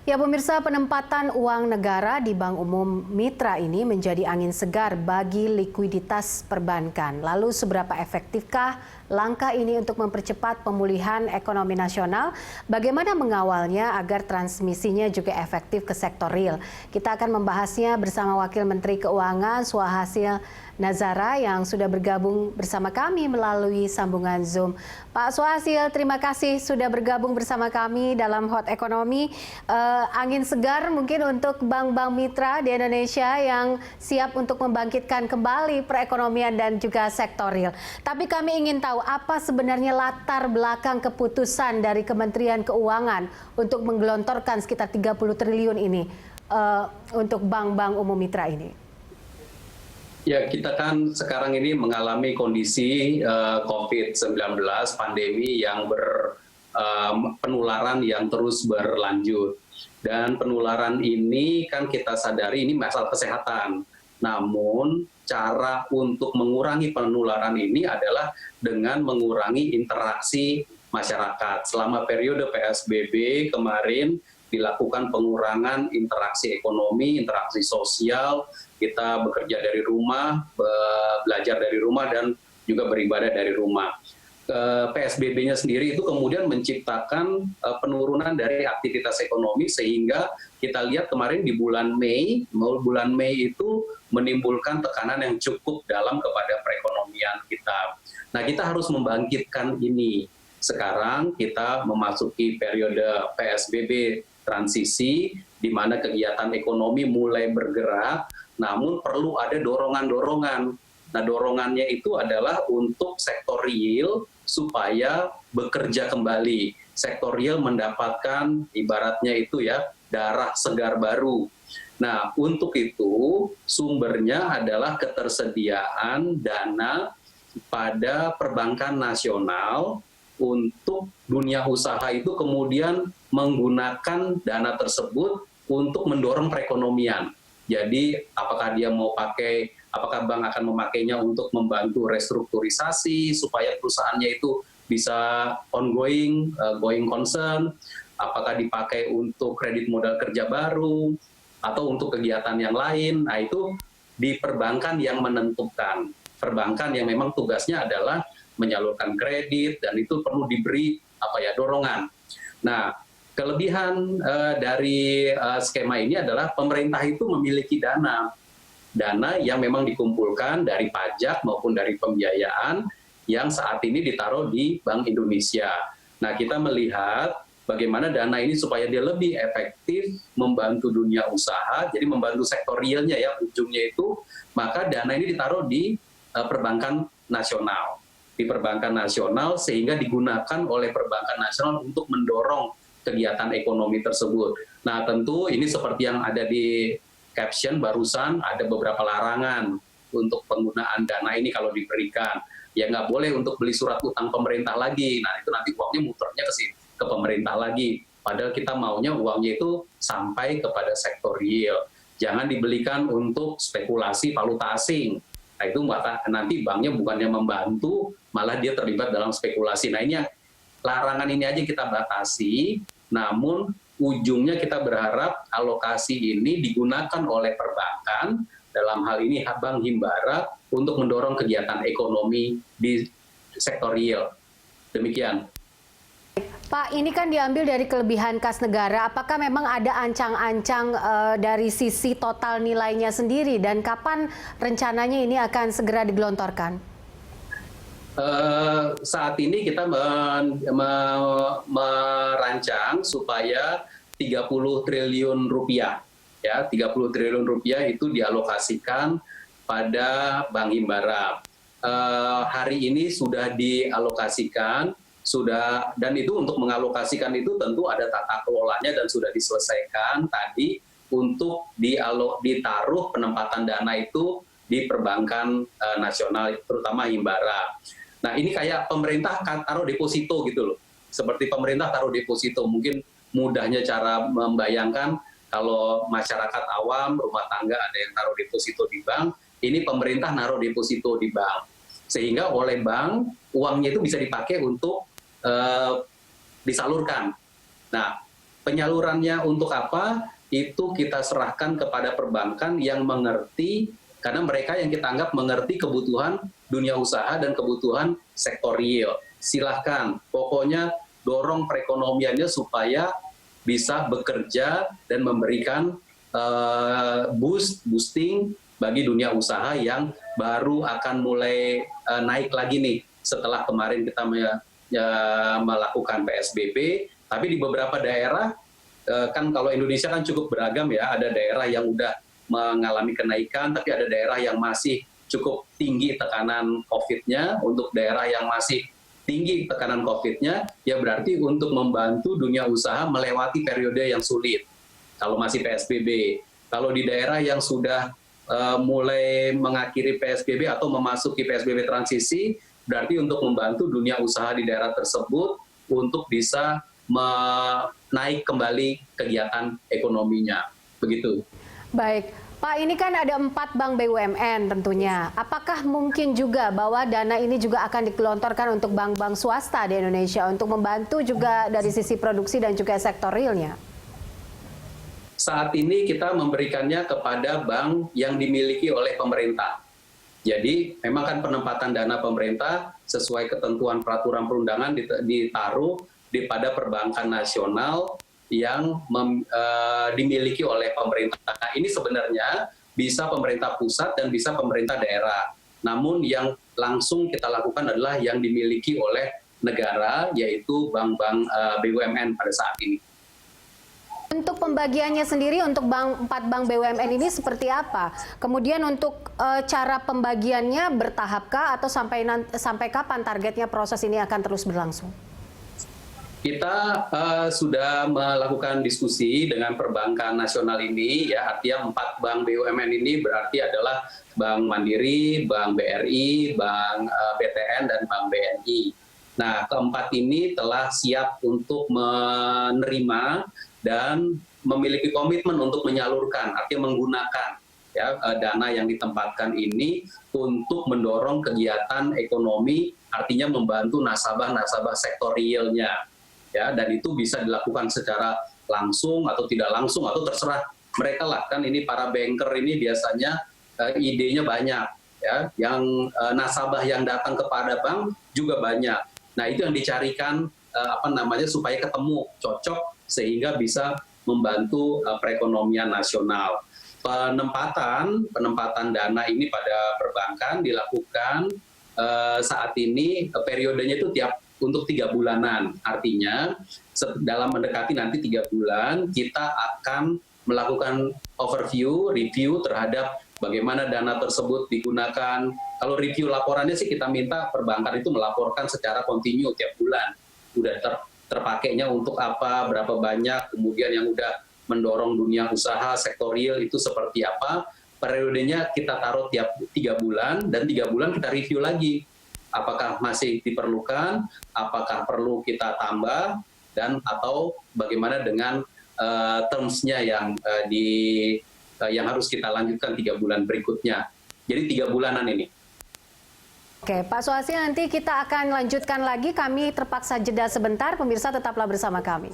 Ya pemirsa, penempatan uang negara di Bank Umum Mitra ini menjadi angin segar bagi likuiditas perbankan. Lalu seberapa efektifkah langkah ini untuk mempercepat pemulihan ekonomi nasional? Bagaimana mengawalnya agar transmisinya juga efektif ke sektor real? Kita akan membahasnya bersama Wakil Menteri Keuangan Swahasil Nazara yang sudah bergabung bersama kami melalui sambungan Zoom. Pak Swahasil, terima kasih sudah bergabung bersama kami dalam Hot Ekonomi. Angin segar mungkin untuk bank-bank mitra di Indonesia yang siap untuk membangkitkan kembali perekonomian dan juga sektor real. Tapi kami ingin tahu apa sebenarnya latar belakang keputusan dari Kementerian Keuangan untuk menggelontorkan sekitar 30 triliun ini untuk bank-bank umum mitra ini. Ya, kita kan sekarang ini mengalami kondisi COVID-19, pandemi yang penularan yang terus berlanjut. Dan penularan ini kan kita sadari ini masalah kesehatan. Namun cara untuk mengurangi penularan ini adalah dengan mengurangi interaksi masyarakat. Selama periode PSBB kemarin dilakukan pengurangan interaksi ekonomi, interaksi sosial, kita bekerja dari rumah, belajar dari rumah, dan juga beribadah dari rumah. PSBB-nya sendiri itu kemudian menciptakan penurunan dari aktivitas ekonomi, sehingga kita lihat kemarin di bulan Mei itu menimbulkan tekanan yang cukup dalam kepada perekonomian kita. Nah, kita harus membangkitkan ini. Sekarang kita memasuki periode PSBB transisi, di mana kegiatan ekonomi mulai bergerak, namun perlu ada dorongan-dorongan. Nah, dorongannya itu adalah untuk sektor real supaya bekerja kembali. Sektor real mendapatkan ibaratnya itu ya, darah segar baru. Nah, untuk itu sumbernya adalah ketersediaan dana pada perbankan nasional untuk dunia usaha itu kemudian menggunakan dana tersebut untuk mendorong perekonomian. Jadi apakah bank akan memakainya untuk membantu restrukturisasi supaya perusahaannya itu bisa ongoing, going concern, apakah dipakai untuk kredit modal kerja baru, atau untuk kegiatan yang lain. Nah, itu di perbankan yang menentukan. Perbankan yang memang tugasnya adalah menyalurkan kredit, dan itu perlu diberi dorongan. Nah, kelebihan dari skema ini adalah pemerintah itu memiliki dana yang memang dikumpulkan dari pajak maupun dari pembiayaan yang saat ini ditaruh di Bank Indonesia. Nah, kita melihat bagaimana dana ini supaya dia lebih efektif membantu dunia usaha, jadi membantu sektor realnya ya, ujungnya itu, maka dana ini ditaruh di perbankan nasional. Di perbankan nasional, sehingga digunakan oleh perbankan nasional untuk mendorong kegiatan ekonomi tersebut. Nah, tentu ini seperti yang ada di caption barusan, ada beberapa larangan untuk penggunaan dana ini kalau diberikan. Ya, nggak boleh untuk beli surat utang pemerintah lagi. Nah, itu nanti uangnya muternya ke pemerintah lagi. Padahal kita maunya uangnya itu sampai kepada sektor real. Jangan dibelikan untuk spekulasi valuta asing. Nah, itu nanti banknya bukannya membantu, malah dia terlibat dalam spekulasi. Nah, ini larangan ini aja kita batasi, namun ujungnya kita berharap alokasi ini digunakan oleh perbankan, dalam hal ini Bank Himbara, untuk mendorong kegiatan ekonomi di sektor real. Demikian. Pak, ini kan diambil dari kelebihan kas negara. Apakah memang ada ancang-ancang dari sisi total nilainya sendiri, dan kapan rencananya ini akan segera digelontorkan? Saat ini kita merancang supaya 30 triliun rupiah, ya, 30 triliun rupiah itu dialokasikan pada Bank Himbara. Hari ini sudah dialokasikan, dan itu untuk mengalokasikan itu tentu ada tata kelolanya dan sudah diselesaikan tadi untuk ditaruh penempatan dana itu di perbankan nasional, terutama Himbara. Nah, ini kayak pemerintah taruh deposito gitu loh. Seperti pemerintah taruh deposito, mungkin mudahnya cara membayangkan kalau masyarakat awam, rumah tangga ada yang taruh deposito di bank, ini pemerintah naruh deposito di bank. Sehingga oleh bank, uangnya itu bisa dipakai untuk disalurkan. Nah, Penyalurannya untuk apa? Itu kita serahkan kepada perbankan yang mengerti, karena mereka yang kita anggap mengerti kebutuhan dunia usaha dan kebutuhan sektor real. Silahkan, pokoknya dorong perekonomiannya supaya bisa bekerja dan memberikan boosting bagi dunia usaha yang baru akan mulai naik lagi nih setelah kemarin kita melakukan PSBB. Tapi di beberapa daerah, kan kalau Indonesia kan cukup beragam ya, ada daerah yang udah mengalami kenaikan, tapi ada daerah yang masih cukup tinggi tekanan COVID-nya. Untuk daerah yang masih tinggi tekanan COVID-nya, ya berarti untuk membantu dunia usaha melewati periode yang sulit. Kalau masih PSBB, kalau di daerah yang sudah mulai mengakhiri PSBB atau memasuki PSBB transisi, berarti untuk membantu dunia usaha di daerah tersebut untuk bisa naik kembali kegiatan ekonominya, begitu. Baik, Pak, ini kan ada 4 bank BUMN tentunya. Apakah mungkin juga bahwa dana ini juga akan digelontorkan untuk bank-bank swasta di Indonesia untuk membantu juga dari sisi produksi dan juga sektor realnya? Saat ini kita memberikannya kepada bank yang dimiliki oleh pemerintah. Jadi memang kan penempatan dana pemerintah sesuai ketentuan peraturan perundangan ditaruh pada perbankan nasional yang dimiliki oleh pemerintah. Nah, ini sebenarnya bisa pemerintah pusat dan bisa pemerintah daerah. Namun yang langsung kita lakukan adalah yang dimiliki oleh negara, yaitu bank-bank BUMN pada saat ini. Untuk pembagiannya sendiri untuk 4 bank BUMN ini seperti apa? Kemudian untuk cara pembagiannya bertahapkah atau sampai kapan targetnya proses ini akan terus berlangsung? Kita sudah melakukan diskusi dengan perbankan nasional ini, ya, artinya 4 bank BUMN ini berarti adalah Bank Mandiri, Bank BRI, Bank BTN, dan Bank BNI. Nah, keempat ini telah siap untuk menerima dan memiliki komitmen untuk menyalurkan, artinya menggunakan ya dana yang ditempatkan ini untuk mendorong kegiatan ekonomi, artinya membantu nasabah-nasabah sektor realnya. Ya, dan itu bisa dilakukan secara langsung atau tidak langsung atau terserah mereka lah, kan ini para banker ini biasanya idenya banyak ya, yang nasabah yang datang kepada bank juga banyak. Nah, itu yang dicarikan supaya ketemu cocok sehingga bisa membantu perekonomian nasional. Penempatan dana ini pada perbankan dilakukan saat ini periodenya itu untuk 3 bulanan. Artinya dalam mendekati nanti 3 bulan kita akan melakukan review terhadap bagaimana dana tersebut digunakan. Kalau review laporannya sih kita minta perbankan itu melaporkan secara kontinu tiap bulan. Udah terpakainya untuk apa, berapa banyak, kemudian yang udah mendorong dunia usaha sektor real itu seperti apa. Periodenya kita taruh tiap 3 bulan dan 3 bulan kita review lagi. Apakah masih diperlukan, apakah perlu kita tambah, dan atau bagaimana dengan terms-nya yang harus kita lanjutkan 3 bulan berikutnya. Jadi 3 bulanan ini. Oke, Pak Suhasini, nanti kita akan lanjutkan lagi. Kami terpaksa jeda sebentar. Pemirsa tetaplah bersama kami.